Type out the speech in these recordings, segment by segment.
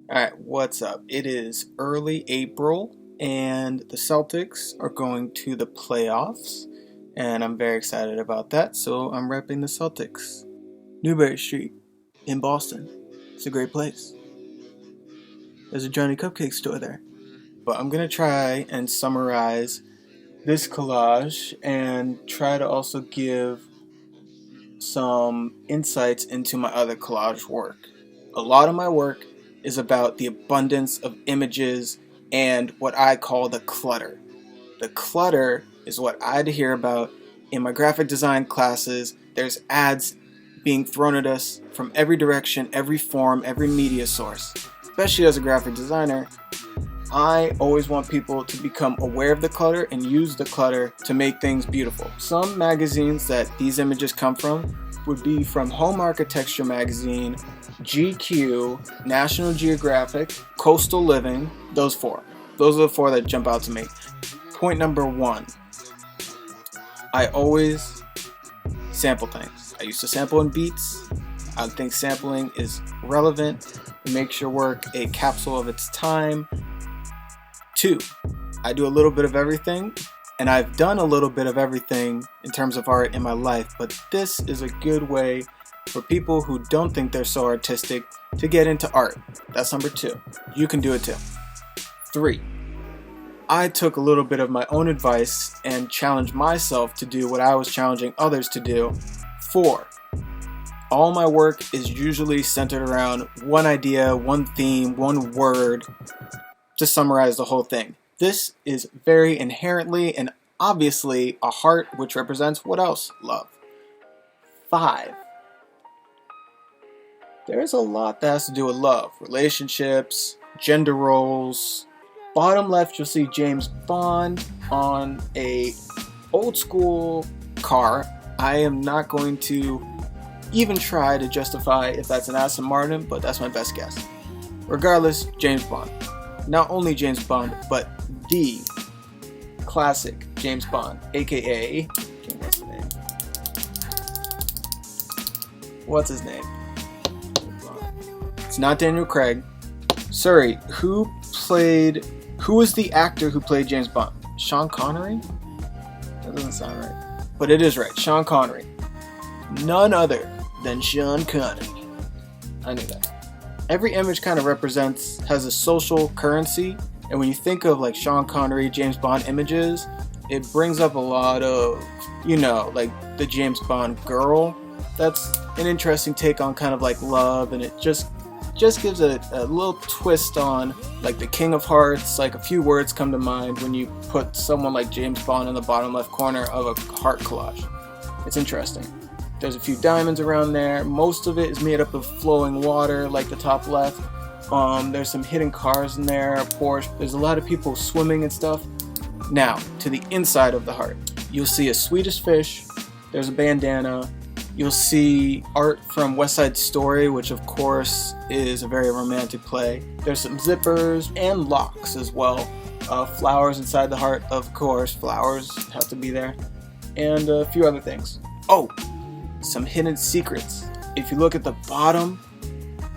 Alright, what's up? It is early April and the Celtics are going to the playoffs, and I'm very excited about that, so I'm repping the Celtics. Newberry Street in Boston. It's a great place. There's a Johnny Cupcake store there. But I'm going to try and summarize this collage and try to also give some insights into my other collage work. A lot of my work is about the abundance of images and what I call the clutter. The clutter is what I had to hear about in my graphic design classes. There's ads being thrown at us from every direction, every form, every media source. Especially as a graphic designer, I always want people to become aware of the clutter and use the clutter to make things beautiful. Some magazines that these images come from would be from Home Architecture Magazine, GQ, National Geographic, Coastal Living, those four. Those are the four that jump out to me. Point number one, I always sample things. I used to sample in beats. I think sampling is relevant. It makes your work a capsule of its time. Two, I do a little bit of everything, and I've done a little bit of everything in terms of art in my life, but this is a good way for people who don't think they're so artistic to get into art. That's number two. You can do it too. Three, I took a little bit of my own advice and challenged myself to do what I was challenging others to do. Four, all my work is usually centered around one idea, one theme, one word, to summarize the whole thing. This is very inherently and obviously a heart, which represents what else? Love. Five, there's a lot that has to do with love, relationships, gender roles. Bottom left, you'll see James Bond on a old school car. I am not going to even try to justify if that's an Aston Martin, but that's my best guess. Regardless, James Bond. Not only James Bond, but the classic James Bond, aka, what's his name? It's not Daniel Craig. Sorry, who was the actor who played James Bond? Sean Connery? That doesn't sound right. But it is right, Sean Connery. None other than Sean Connery. I knew that. Every image kind of has a social currency, and when you think of like Sean Connery, James Bond images, it brings up a lot of, like the James Bond girl. That's an interesting take on kind of like love, and it just gives a little twist on like the King of Hearts. Like a few words come to mind when you put someone like James Bond in the bottom left corner of a heart collage. It's interesting. There's a few diamonds around there. Most of it is made up of flowing water, like the top left. There's some hidden cars in there, a Porsche. There's a lot of people swimming and stuff. Now, to the inside of the heart, you'll see a Swedish fish. There's a bandana. You'll see art from West Side Story, which of course is a very romantic play. There's some zippers and locks as well. Flowers inside the heart, of course. Flowers have to be there. And a few other things. Oh! Some hidden secrets. If you look at the bottom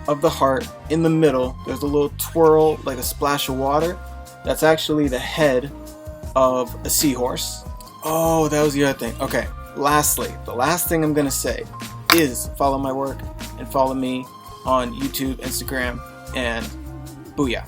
of the heart, in the middle, there's a little twirl, like a splash of water. That's actually the head of a seahorse. Oh, that was the other thing. Okay, lastly, the last thing I'm gonna say is follow my work and follow me on YouTube, Instagram, and booyah.